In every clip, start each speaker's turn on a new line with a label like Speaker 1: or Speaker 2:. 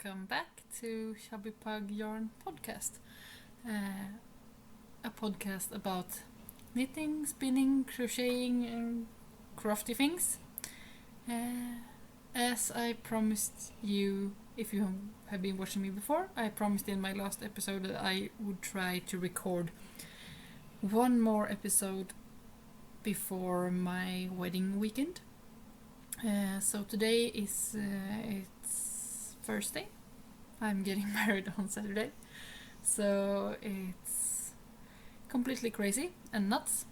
Speaker 1: welcome back to ChubbyPugYarn podcast. A podcast about knitting, spinning, crocheting and crafty things. As I promised you, if you have been watching me before, I promised in my last episode that I would try to record one more episode before my wedding weekend. So today is it's Thursday. I'm getting married on Saturday, so it's completely crazy and nuts.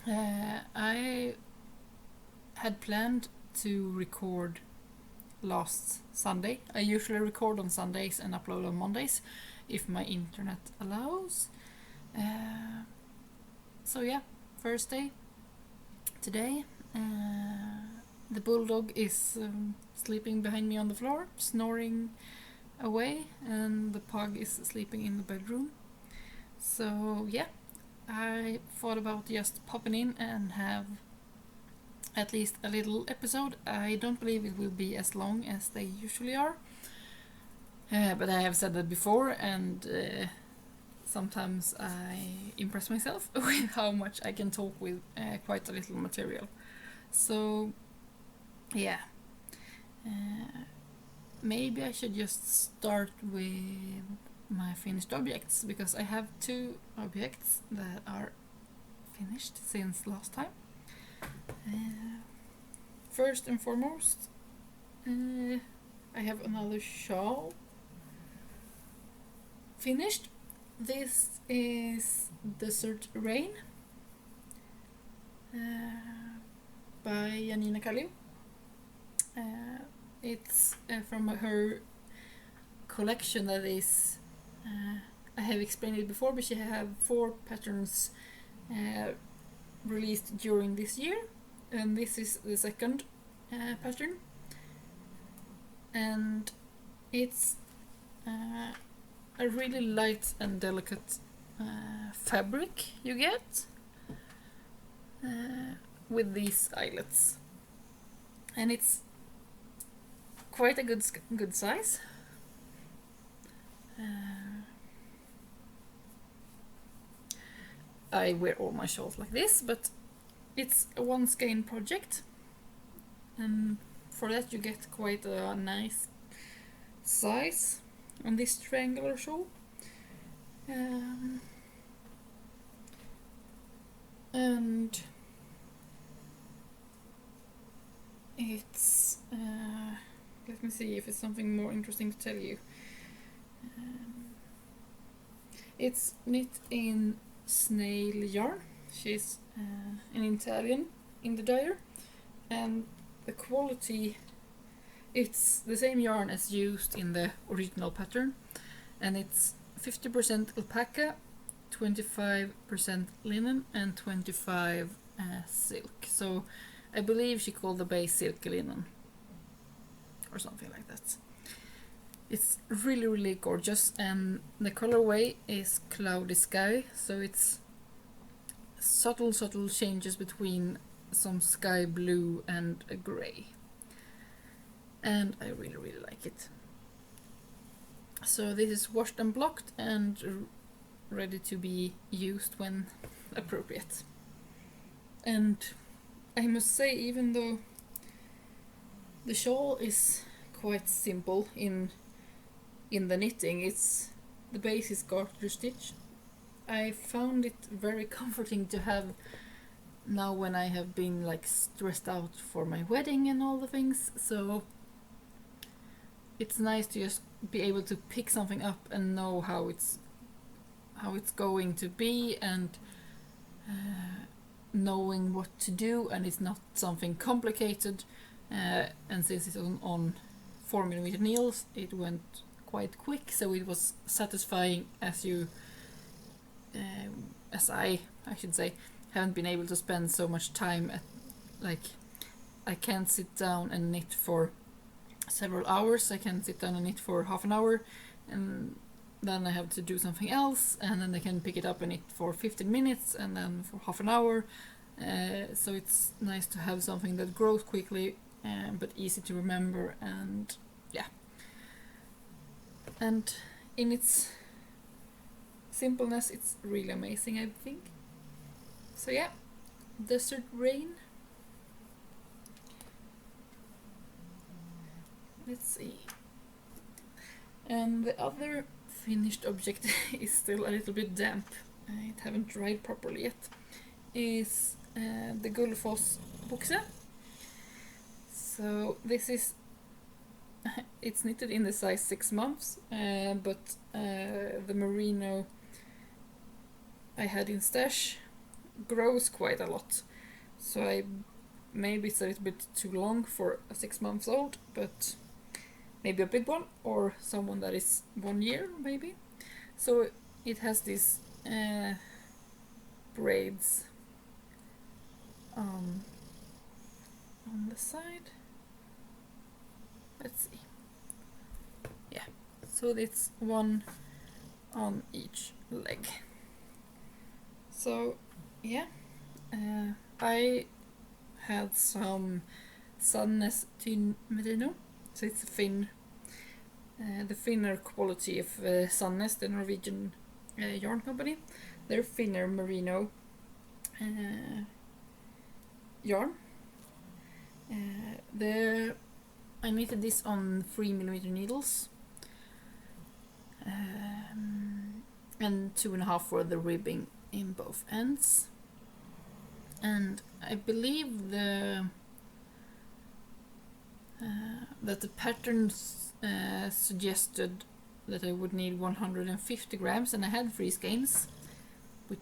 Speaker 1: I had planned to record last Sunday. I usually record on Sundays and upload on Mondays if my internet allows. So yeah, Thursday today. The bulldog is sleeping behind me on the floor, snoring away, and the pug is sleeping in the bedroom. So yeah, I thought about just popping in and have at least a little episode. I don't believe it will be as long as they usually are, but I have said that before, and sometimes I impress myself with how much I can talk with quite a little material. So yeah, maybe I should just start with my finished objects, because I have two objects that are finished since last time. First and foremost, I have another shawl finished. This is Desert Rain by Janina Kallio. It's from her collection that is, I have explained it before, but she have 4 patterns released during this year, and this is the second pattern, and it's a really light and delicate fabric you get with these eyelets, and it's quite a good size. I wear all my shawls like this, but it's a 1 skein project, and for that you get quite a nice size on this triangular shawl. And it's let me see if it's something more interesting to tell you. It's knit in snail yarn. She's an Italian in the dyer, and the quality, it's the same yarn as used in the original pattern, and it's 50% alpaca, 25% linen and 25 silk. So I believe she called the base silk linen or something like that. It's really gorgeous, and the colorway is cloudy sky, so it's subtle changes between some sky blue and a grey, and I really like it. So this is washed and blocked and ready to be used when appropriate. And I must say, even though the shawl is quite simple in the knitting, it's the base is garter stitch. I found it very comforting to have now when I have been like stressed out for my wedding and all the things. So it's nice to just be able to pick something up and know how it's going to be, and knowing what to do, and it's not something complicated. And since it's on 4mm needles, it went quite quick, so it was satisfying as I should say, haven't been able to spend so much time at, like, I can't sit down and knit for several hours. I can sit down and knit for half an hour, and then I have to do something else, and then I can pick it up and knit for 15 minutes, and then for half an hour. So it's nice to have something that grows quickly, but easy to remember, and yeah. and in its simpleness it's really amazing, I think. So yeah, Desert Rain. Let's see. And the other finished object is still a little bit damp. It haven't dried properly yet. Is the Matheus-bukse. So this is it's knitted in the size 6 months, but the merino I had in stash grows quite a lot. So maybe it's a little bit too long for a 6 months old, but maybe a big one or someone that is 1 year maybe. So it has these braids on the side. Let's see. Yeah, so it's one on each leg. So yeah, I had some Sandnes merino. So it's thin, the thinner quality of Sandnes, the Norwegian yarn company. Their thinner merino yarn. I knitted this on 3mm needles, and 2.5 for the ribbing in both ends. And I believe that the patterns suggested that I would need 150 grams, and I had 3 skeins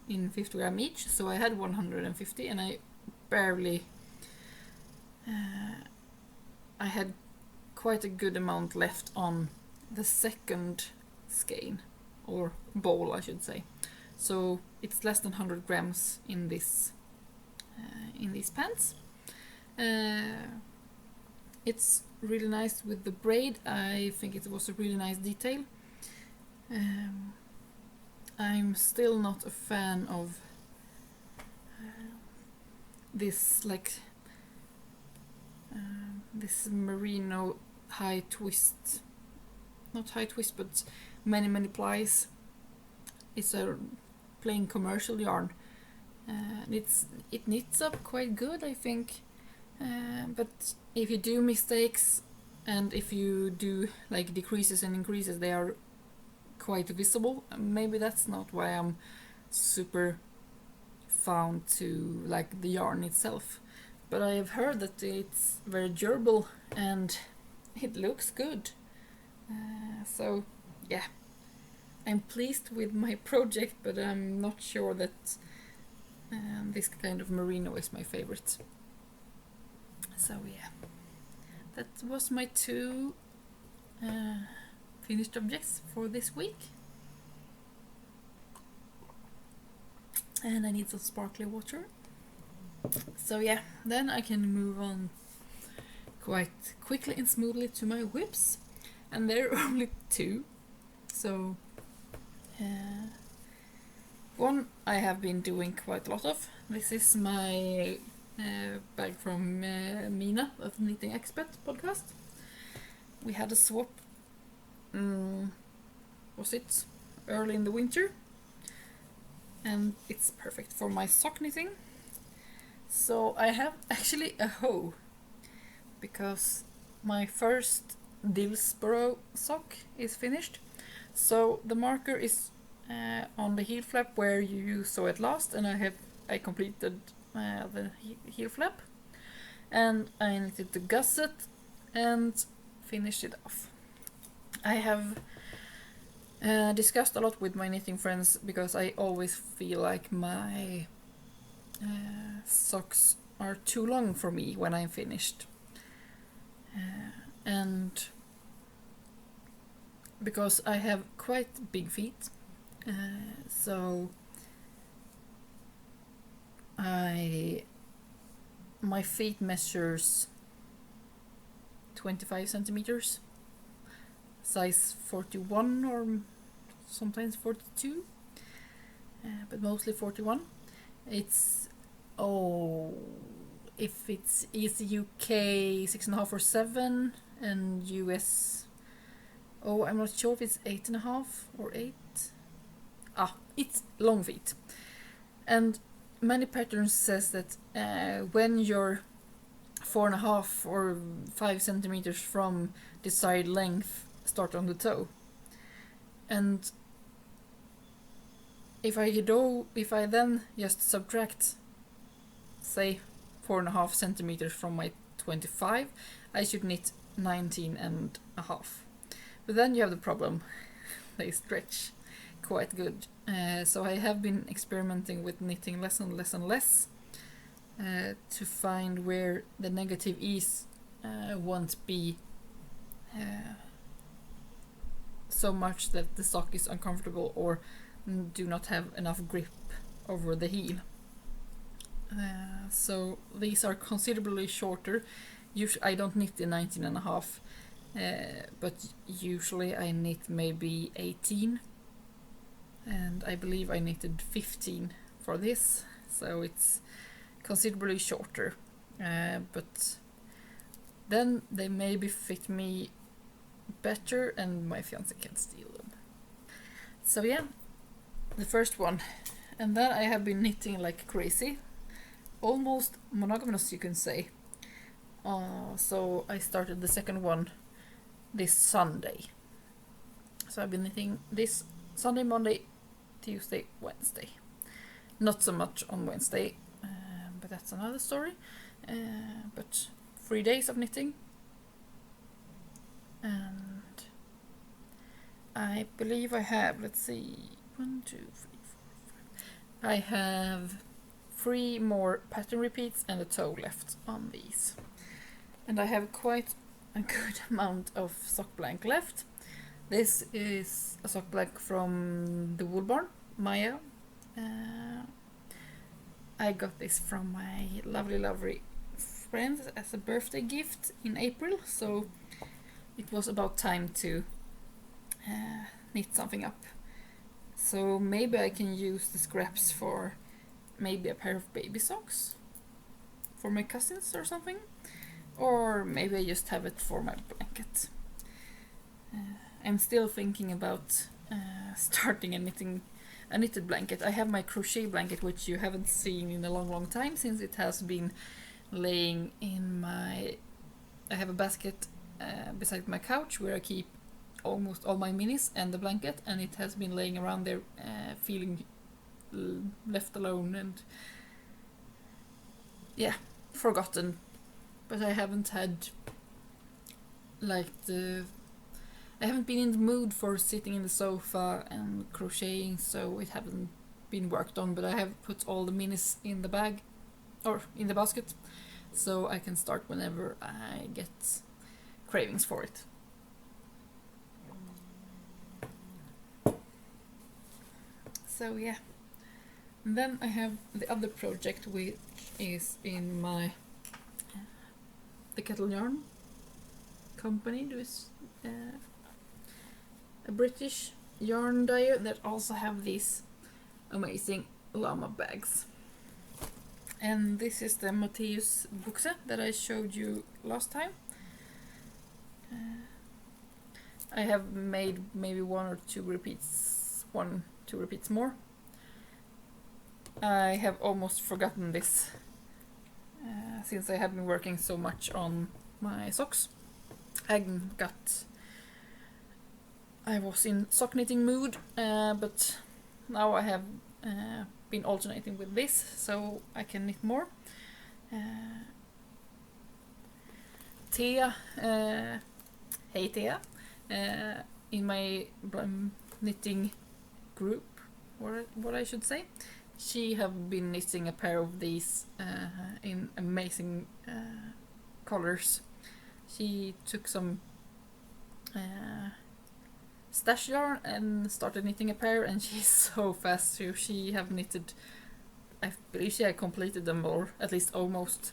Speaker 1: in 50 gram each, so I had 150, and I barely I had quite a good amount left on the second skein, or bowl I should say. So it's less than 100 grams in these pants. It's really nice with the braid. I think it was a really nice detail. I'm still not a fan of this this merino high twist, not high twist, but many plies. It's a plain commercial yarn. It knits up quite good, I think. But if you do mistakes and if you do like decreases and increases, they are quite visible. Maybe that's not why I'm super found to like the yarn itself. But I have heard that it's very durable and it looks good. So yeah, I'm pleased with my project, but I'm not sure that this kind of merino is my favorite. So yeah, that was my 2 finished objects for this week. And I need some sparkly water. So yeah, then I can move on quite quickly and smoothly to my whips. And there are only 2. So one I have been doing quite a lot of. This is my bag from Mina of Knitting Expert podcast. We had a swap, was it early in the winter? And it's perfect for my sock knitting. So I have actually a hoe, because my first Dillsborough sock is finished. So the marker is on the heel flap where you saw it last, and I completed the heel flap, and I knitted the gusset and finished it off. I have discussed a lot with my knitting friends, because I always feel like my socks are too long for me when I'm finished, and because I have quite big feet, so my feet measures 25 centimeters, size 41 or sometimes 42, but mostly 41. It's if it's UK 6.5 or 7, and US Oh, I'm not sure if it's 8.5 or 8. It's long feet. And many patterns says that when you're 4.5 or 5 centimeters from desired length, start on the toe. And if I then just subtract, say, 4.5 centimeters from my 25, I should knit 19.5. But then you have the problem, they stretch quite good. So I have been experimenting with knitting less and less and less to find where the negative ease won't be so much that the sock is uncomfortable or do not have enough grip over the heel. So these are considerably shorter. I don't knit the 19.5, but usually I knit maybe 18, and I believe I knitted 15 for this, so it's considerably shorter, but then they maybe fit me better and my fiance can steal them. So yeah, the first one, and then I have been knitting like crazy, almost monogamous you can say. So I started the second one this Sunday. So I've been knitting this Sunday, Monday, Tuesday, Wednesday. Not so much on Wednesday, but that's another story. But 3 days of knitting. And I believe I have, let's see, 1, 2, 3, 4, 5. I have 3 more pattern repeats and a toe left on these. And I have quite a good amount of sock blank left. This is a sock blank from the Wool Barn, Maya. I got this from my lovely friend as a birthday gift in April, so it was about time to knit something up. So maybe I can use the scraps for maybe a pair of baby socks for my cousins or something, or maybe I just have it for my blanket. I'm still thinking about starting a knitted blanket. I have my crochet blanket, which you haven't seen in a long time, since it has been laying in I have a basket beside my couch where I keep almost all my minis and the blanket, and it has been laying around there feeling left alone and forgotten. But I haven't had I haven't been in the mood for sitting in the sofa and crocheting, so it haven't been worked on, but I have put all the minis in the bag or in the basket, so I can start whenever I get cravings for it. So yeah, and then I have the other project, which is in my the Kettle Yarn company. There's a British yarn dyer that also have these amazing llama bags. And this is the Matheus-bukse that I showed you last time. I have made maybe 1 or 2 repeats, 2 repeats more. I have almost forgotten this since I have been working so much on my socks. I was in sock knitting mood, but now I have been alternating with this, so I can knit more. Thea, hey Thea, in my knitting group, what I should say, she have been knitting a pair of these in amazing colors. She took some stash yarn and started knitting a pair, and she's so fast too. She have knitted, I believe she had completed them, or at least almost.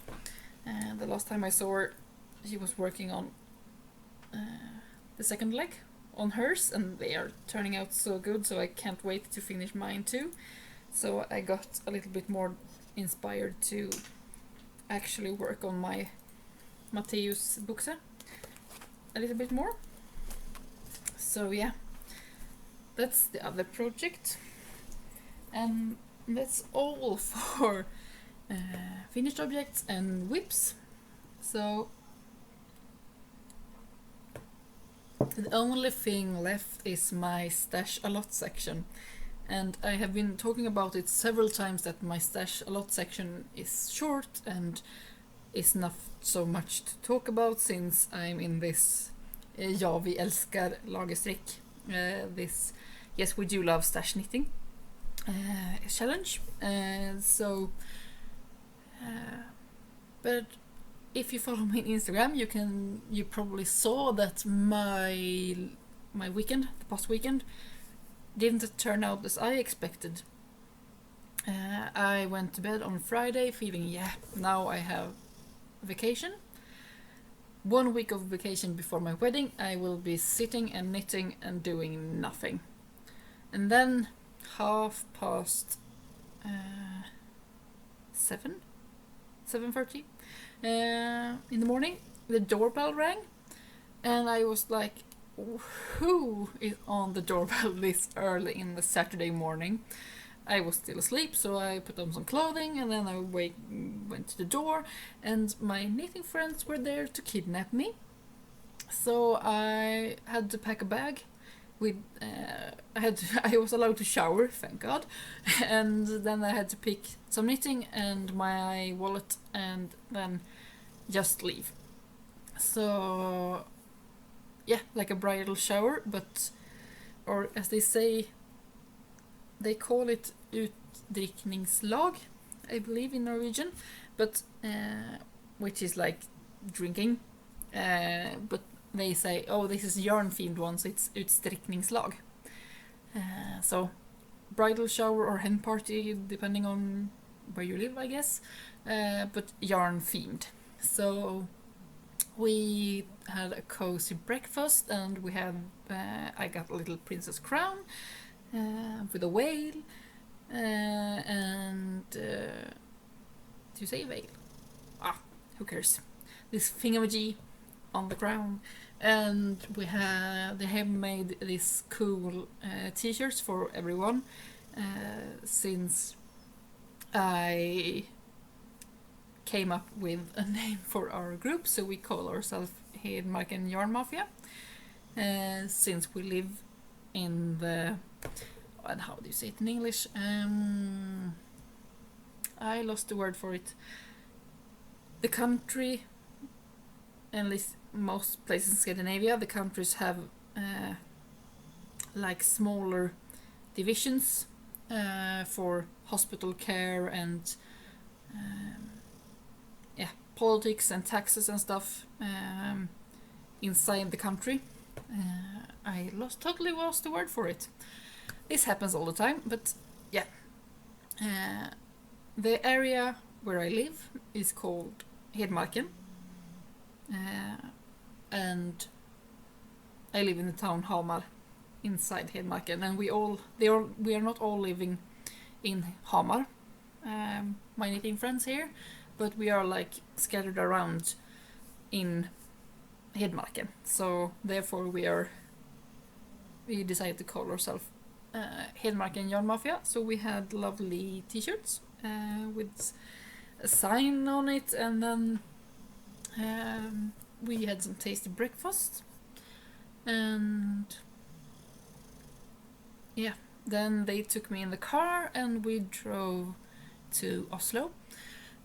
Speaker 1: The last time I saw her, she was working on the second leg on hers, and they are turning out so good, so I can't wait to finish mine too. So I got a little bit more inspired to actually work on my Matheus-bukse a little bit more. So yeah, that's the other project, and that's all for finished objects and whips. So the only thing left is my stash a lot section, and I have been talking about it several times that my stash a lot section is short and is not so much to talk about since I'm in this ja, vi älskar lagerstrick, this yes we do love stash knitting challenge. But if you follow me on Instagram, you probably saw that my weekend, the past weekend, didn't turn out as I expected. I went to bed on Friday feeling, now I have vacation. 1 week of vacation before my wedding, I will be sitting and knitting and doing nothing. And then 7:30 in the morning, the doorbell rang, and I was like, who is on the doorbell this early in the Saturday morning? I was still asleep, so I put on some clothing and then I went to the door, and my knitting friends were there to kidnap me. So I had to pack a bag with I was allowed to shower, thank God, and then I had to pick some knitting and my wallet and then just leave. So yeah, like a bridal shower, but, or as they say, they call it utdrikningslag, I believe, in Norwegian, but which is like drinking, but they say, oh, this is yarn themed one, so it's utdrikningslag. So bridal shower or hen party, depending on where you live, I guess, but yarn themed. So we had a cozy breakfast, and we had I got a little princess crown with a whale, and do you say whale? Who cares? This thingamajig on the crown, and they have made these cool t-shirts for everyone, since I came up with a name for our group, so we call ourselves Hedmarken Yarn Mafia, since we live in the, and how do you say it in English? I lost the word for it. The country, at least most places in Scandinavia, the countries have like smaller divisions for hospital care and politics and taxes and stuff inside the country. I totally lost the word for it. This happens all the time, but yeah. The area where I live is called Hedmarken, and I live in the town Hamar inside Hedmarken, and we are not all living in Hamar, my knitting friends here, but we are like scattered around in Hedmarken. So therefore we decided to call ourselves Hedmarken Yarn Mafia. So we had lovely t-shirts with a sign on it, and then we had some tasty breakfast, and yeah, then they took me in the car and we drove to Oslo.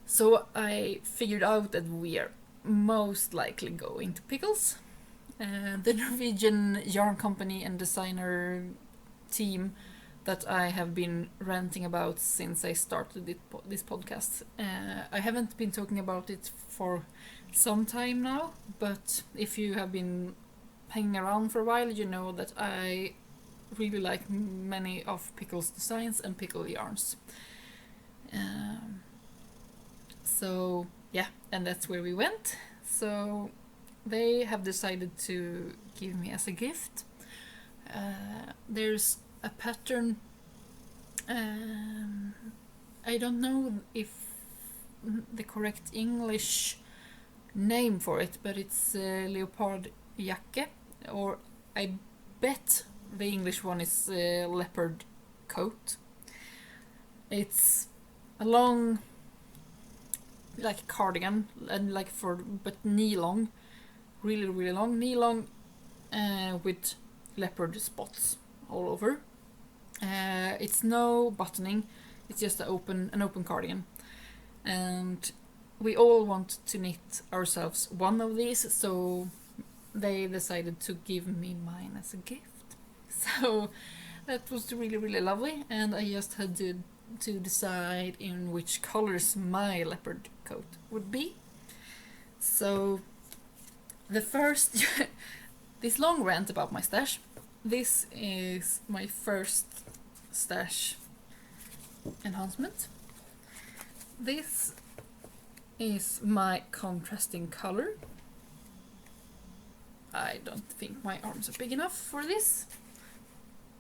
Speaker 1: So I figured out that we are most likely going to Pickles, the Norwegian yarn company and designer team that I have been ranting about since I started this podcast. I haven't been talking about it for some time now, but if you have been hanging around for a while, you know that I really like many of Pickles' designs and Pickle yarns. So yeah, and that's where we went. So they have decided to give me as a gift. There's a pattern. I don't know if the correct English name for it, but it's leopard jacke, or I bet the English one is leopard coat. It's a long, like a cardigan, and but knee long, really long, knee long, with leopard spots all over. It's no buttoning, it's just an open cardigan, and we all want to knit ourselves one of these, so they decided to give me mine as a gift. So that was really lovely, and I just had to decide in which colors my leopard coat would be. So the first this long rant about my stash. This is my first stash enhancement. This is my contrasting color. I don't think my arms are big enough for this.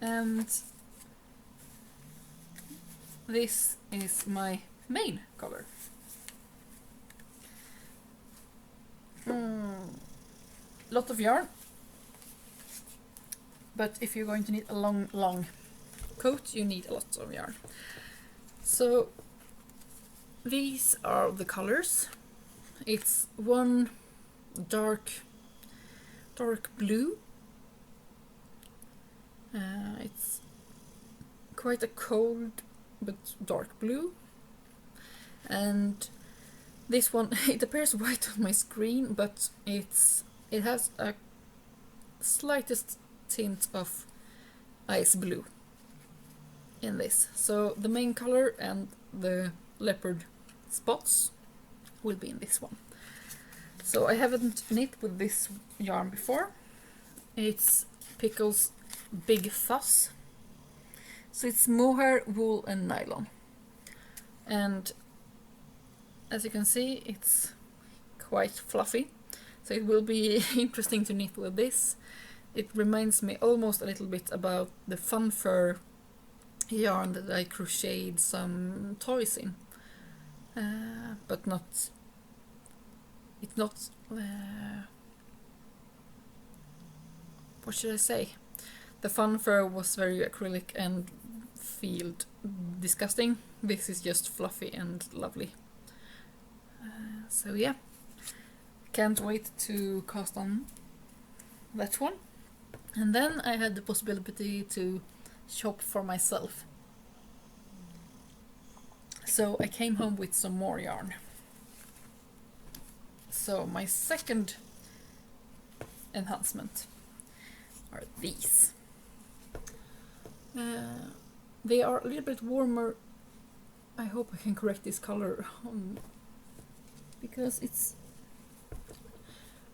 Speaker 1: And this is my main color. Lot of yarn. But if you're going to need a long coat, you need a lot of yarn. So these are the colors. It's one dark blue. It's quite a cold but dark blue. And this one, it appears white on my screen, but it has a slightest tint of ice blue in this. So the main color and the leopard spots will be in this one. So I haven't knit with this yarn before. It's Pickles Big Fuzz. So it's mohair, wool and nylon. And as you can see, it's quite fluffy. So it will be interesting to knit with this. It reminds me almost a little bit about the fun fur yarn that I crocheted some toys in. But not... It's not... what should I say? The fun fur was very acrylic and felt disgusting. This is just fluffy and lovely. So yeah, can't wait to cast on that one. And then I had the possibility to shop for myself. So I came home with some more yarn. So my second enhancement are these. They are a little bit warmer. I hope I can correct this color because it's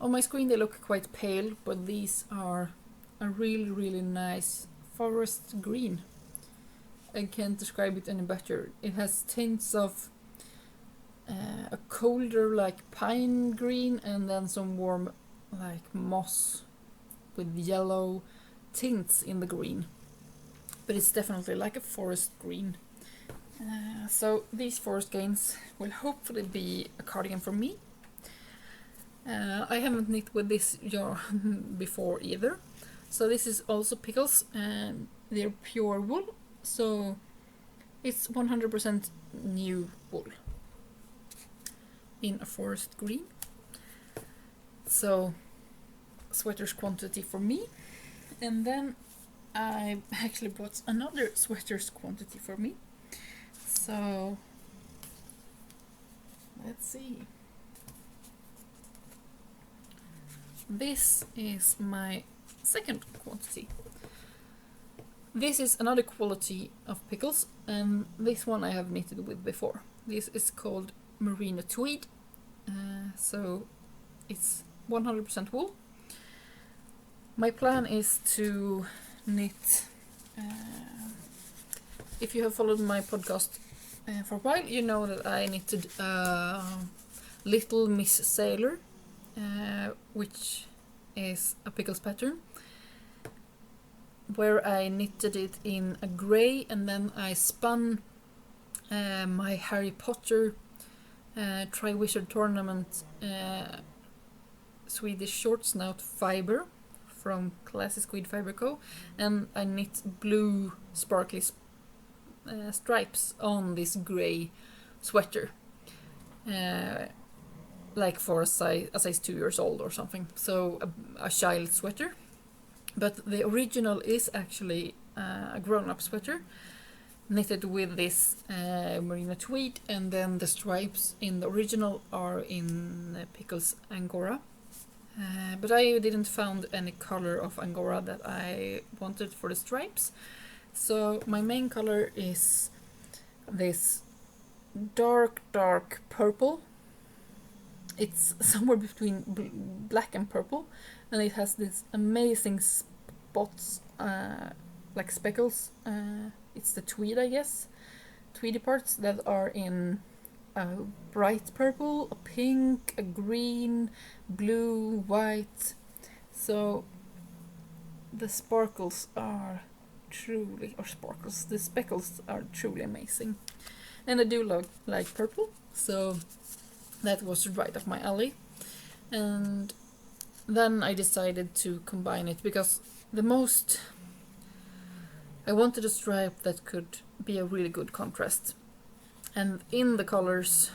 Speaker 1: on my screen they look quite pale, but these are a really nice forest green. I can't describe it any better. It has tints of a colder like pine green and then some warm like moss with yellow tints in the green. But it's definitely like a forest green. So these forest skeins will hopefully be a cardigan for me. I haven't knit with this yarn before either. So this is also Pickles, and they're pure wool. So it's 100% new wool in a forest green. So sweaters quantity for me. And then I actually bought another sweaters quantity for me. So let's see. This is my second quantity. This is another quality of Pickles, and this one I have knitted with before. This is called Merino Tweed. So it's 100% wool. My plan is to knit, if you have followed my podcast for a while, you know that I knitted Little Miss Sailor, which is a Pickles pattern, where I knitted it in a grey and then I spun my Harry Potter Tri-Wizard Tournament Swedish short snout fiber from Classy Squid Fiber Co. And I knit blue sparkly stripes on this grey sweater. Like for a size 2 years old or something. So a child sweater. But the original is actually a grown-up sweater, knitted with this merino tweed, and then the stripes in the original are in Pickles Angora. But I didn't find any color of Angora that I wanted for the stripes. So my main color is this dark purple. It's somewhere between black and purple, and it has these amazing spots, like speckles. It's the tweed, I guess, tweedy parts that are in a bright purple, a pink, a green, blue, white. So the sparkles are truly, or sparkles, the speckles are truly amazing. And I do like purple, so that was right up my alley. And then I decided to combine it because I wanted a stripe that could be a really good contrast. And in the colors,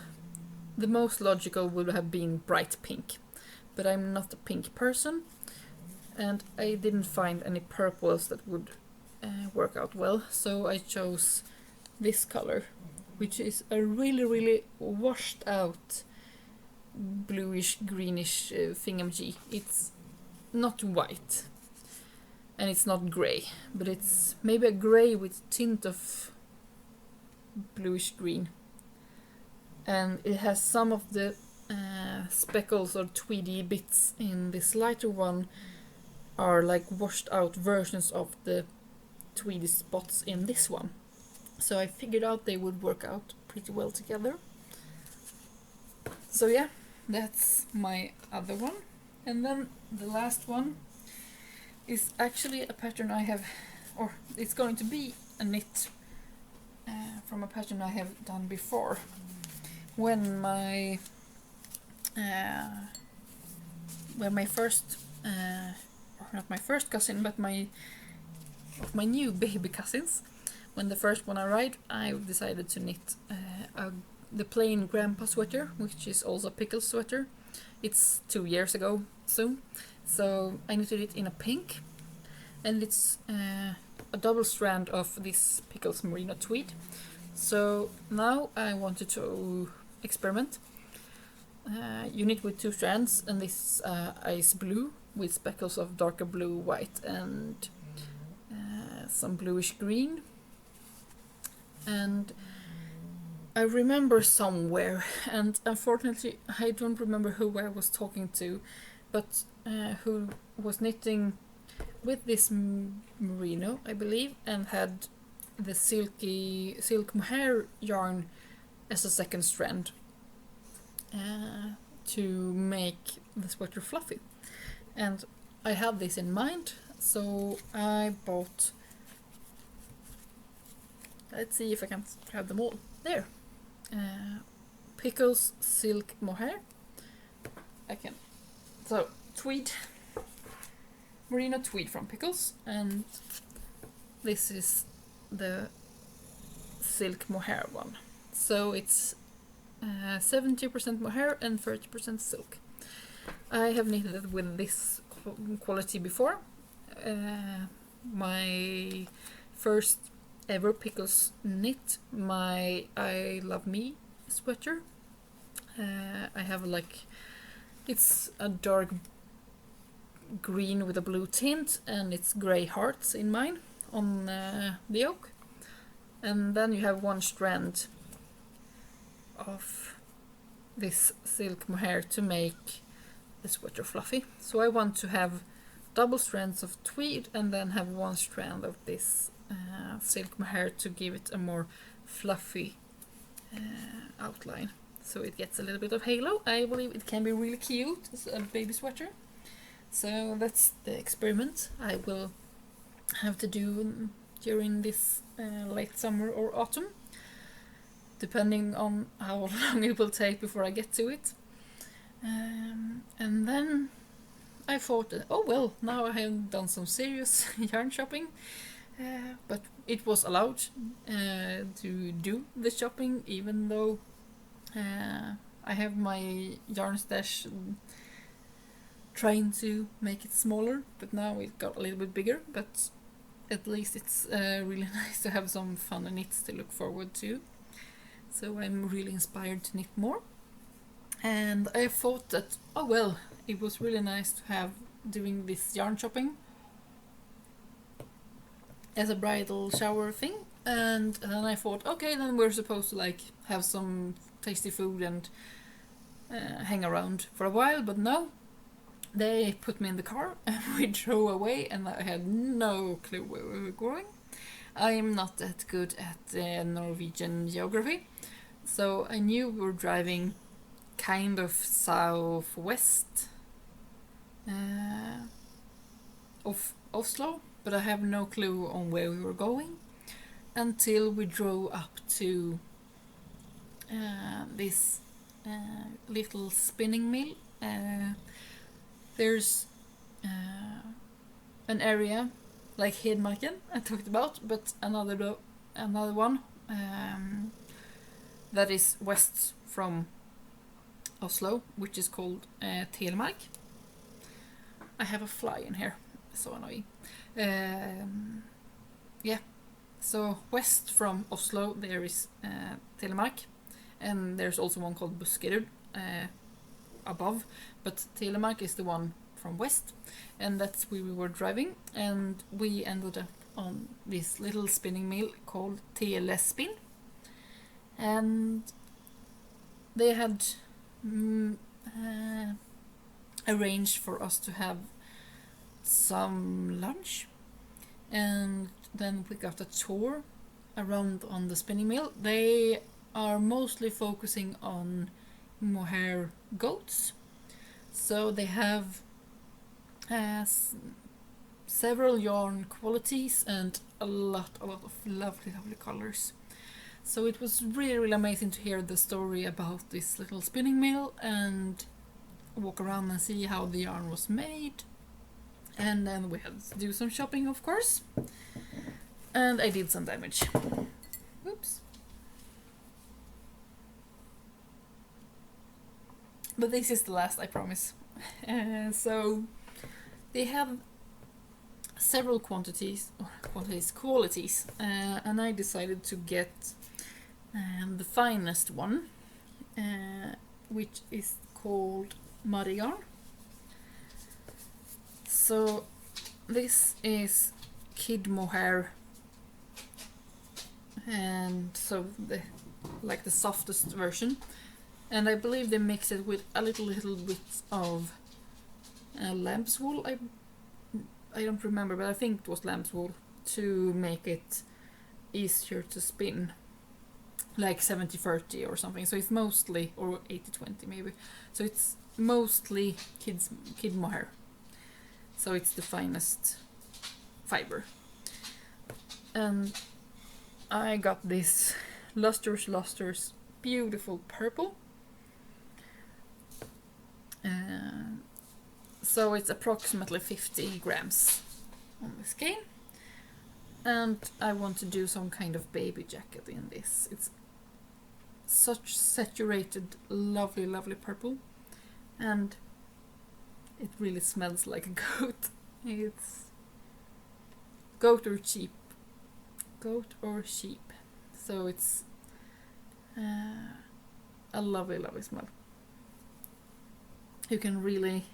Speaker 1: the most logical would have been bright pink. But I'm not a pink person, and I didn't find any purples that would work out well. So I chose this color, which is a really washed out bluish greenish thingamajig. It's not white and it's not grey, but it's maybe a grey with tint of bluish green, and it has some of the speckles or tweedy bits in this lighter one are like washed out versions of the tweedy spots in this one. So I figured out they would work out pretty well together. So yeah, that's my other one. And then the last one is actually a pattern I have, or it's going to be a knit from a pattern I have done before. When my first, or not my first cousin, but my new baby cousins, when the first one arrived, I decided to knit the plain grandpa sweater, which is also a pickle sweater. It's 2 years ago soon, so I knitted it in a pink, and it's a double strand of this Pickles Merino Tweed. So now I wanted to experiment. You knit with 2 strands, and this is ice blue with speckles of darker blue, white, and some bluish green. And I remember somewhere, and unfortunately I don't remember who I was talking to, but who was knitting with this merino, I believe, and had the silk mohair yarn as a second strand to make the sweater fluffy. And I had this in mind, so I bought, let's see if I can grab them all, there, Pickles Silk Mohair. So tweed, merino tweed from Pickles, and this is the silk mohair one. So it's 70% mohair and 30% silk. I have knitted it with this quality before. My first ever Pickles knit, my I Love Me sweater. I have it's a dark green with a blue tint, and it's grey hearts in mine on the yoke. And then you have 1 strand of this silk mohair to make the sweater fluffy. So I want to have double strands of tweed and then have 1 strand of this silk mohair to give it a more fluffy outline. So it gets a little bit of halo. I believe it can be really cute as a baby sweater. So that's the experiment I will have to do during this late summer or autumn, depending on how long it will take before I get to it. And then I thought that, oh well, now I have done some serious yarn shopping, but it was allowed to do the shopping, even though I have my yarn stash trying to make it smaller, but now it got a little bit bigger, but at least it's really nice to have some fun knits to look forward to. So I'm really inspired to knit more. And I thought that, oh well, it was really nice to have doing this yarn shopping as a bridal shower thing. And then I thought, okay, then we're supposed to like have some tasty food and hang around for a while, but no. They put me in the car and we drove away, and I had no clue where we were going. I'm not that good at Norwegian geography, so I knew we were driving kind of southwest of Oslo, but I have no clue on where we were going until we drove up to this little spinning mill. There's an area like Hedmarken I talked about, but another one that is west from Oslo, which is called Telemark. I have a fly in here, so annoying. Yeah, so west from Oslo there is Telemark, and there's also one called Buskerud above, but Telemark is the one from west, and that's where we were driving, and we ended up on this little spinning mill called Telespinn, and they had arranged for us to have some lunch, and then we got a tour around on the spinning mill. They are mostly focusing on mohair goats, so they have several yarn qualities and a lot of lovely colors. So it was really amazing to hear the story about this little spinning mill and walk around and see how the yarn was made. And then we had to do some shopping, of course, and I did some damage. Oops. But this is the last, I promise. So they have several qualities, and I decided to get the finest one, which is called cardigan. So this is kid mohair, and so the softest version. And I believe they mix it with a little bit of lamb's wool. I don't remember, but I think it was lamb's wool to make it easier to spin, like 70-30 or something. So it's mostly, or 80-20 maybe. So it's mostly kid mohair. So it's the finest fiber. And I got this lustrous, beautiful purple. So it's approximately 50 grams on the skein, and I want to do some kind of baby jacket in this. It's such saturated, lovely purple, and it really smells like a goat. It's goat or sheep. So it's a lovely smell. You can really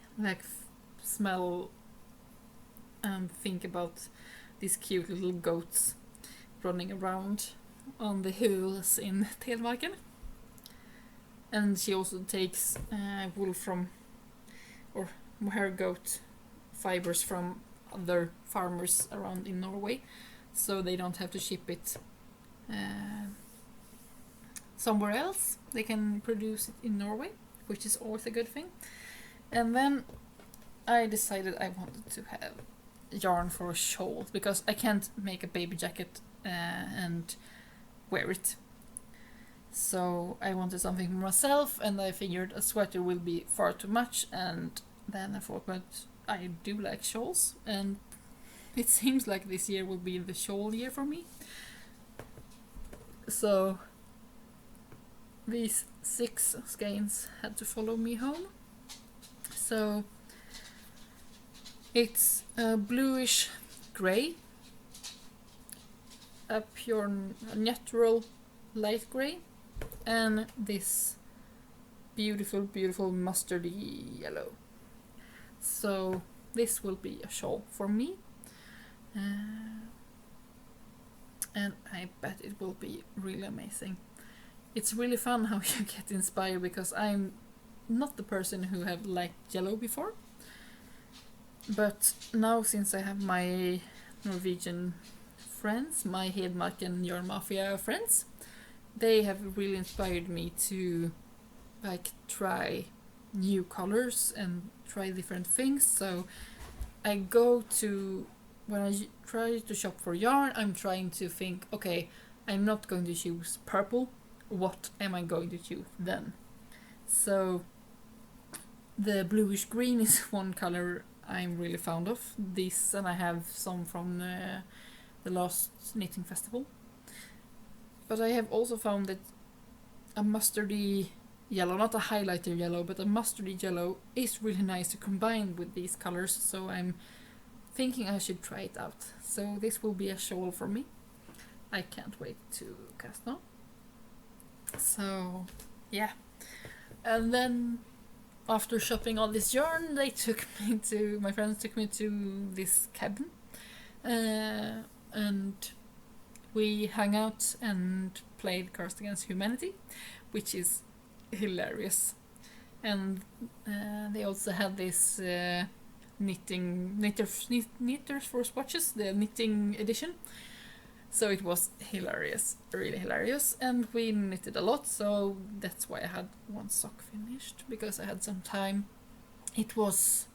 Speaker 1: smell and think about these cute little goats running around on the hills in Telemarken. And she also takes wool from, or mohair goat fibers from other farmers around in Norway, so they don't have to ship it somewhere else. They can produce it in Norway, which is always a good thing. And then I decided I wanted to have yarn for a shawl, because I can't make a baby jacket and wear it. So I wanted something for myself, and I figured a sweater will be far too much, and then I thought, but I do like shawls, and it seems like this year will be the shawl year for me. So these 6 skeins had to follow me home. So it's a bluish grey, a pure natural light grey, and this beautiful mustardy yellow. So this will be a shawl for me, and I bet it will be really amazing. It's really fun how you get inspired, because I'm not the person who have liked yellow before, but now since I have my Norwegian friends, my Hedmark and Yarn Mafia friends, they have really inspired me to like try new colors and try different things. So I go to, when I try to shop for yarn, I'm trying to think, okay, I'm not going to choose purple, what am I going to choose then? So the bluish green is one color I'm really fond of. This, and I have some from the last knitting festival. But I have also found that a mustardy yellow, not a highlighter yellow, but a mustardy yellow is really nice to combine with these colors, so I'm thinking I should try it out. So this will be a shawl for me. I can't wait to cast now. So yeah, and then after shopping all this yarn, my friends took me to this cabin, and we hung out and played Cards Against Humanity, which is hilarious. And they also had this knitters for swatches, the knitting edition. So it was hilarious, really hilarious, and we knitted a lot, so that's why I had one sock finished, because I had some time. It was,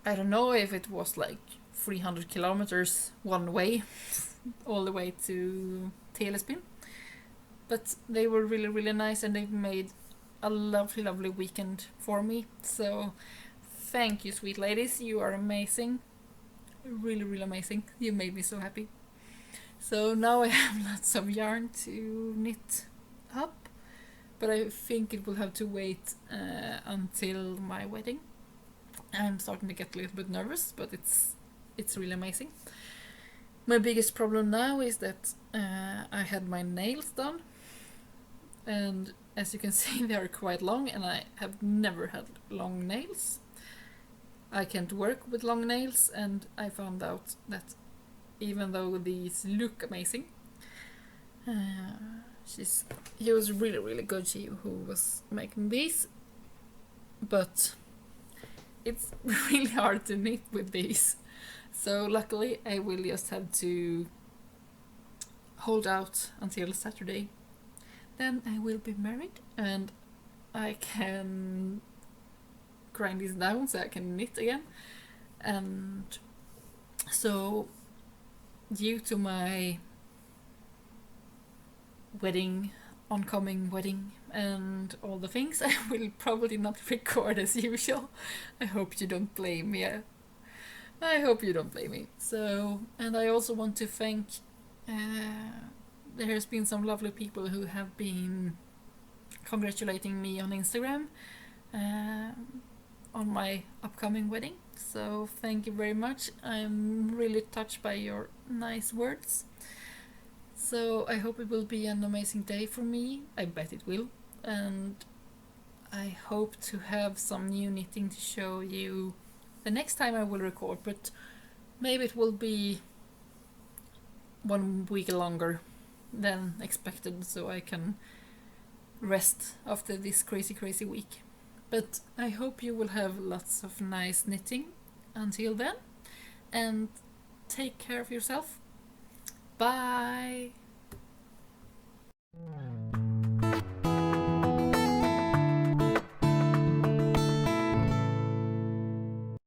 Speaker 1: I don't know if it was like 300 kilometers one way, all the way to Telespinn, but they were really, really nice, and they made a lovely, lovely weekend for me. So thank you, sweet ladies, you are amazing. Really, really amazing. You made me so happy. So now I have lots of yarn to knit up, but I think it will have to wait until my wedding. I'm starting to get a little bit nervous, but it's really amazing. My biggest problem now is that I had my nails done, and as you can see they are quite long, and I have never had long nails. I can't work with long nails, and I found out that even though these look amazing, he was really, really good, she who was making these, but it's really hard to knit with these. So luckily I will just have to hold out until Saturday. Then I will be married, and I can grind this down so I can knit again. And so due to my oncoming wedding and all the things, I will probably not record as usual. I hope you don't blame me. I hope you don't blame me. So, and I also want to thank, there has been some lovely people who have been congratulating me on Instagram on my upcoming wedding. So thank you very much. I'm really touched by your nice words. So I hope it will be an amazing day for me. I bet it will. And I hope to have some new knitting to show you the next time I will record, but maybe it will be 1 week longer than expected, so I can rest after this crazy week. But I hope you will have lots of nice knitting until then, and take care of yourself. Bye!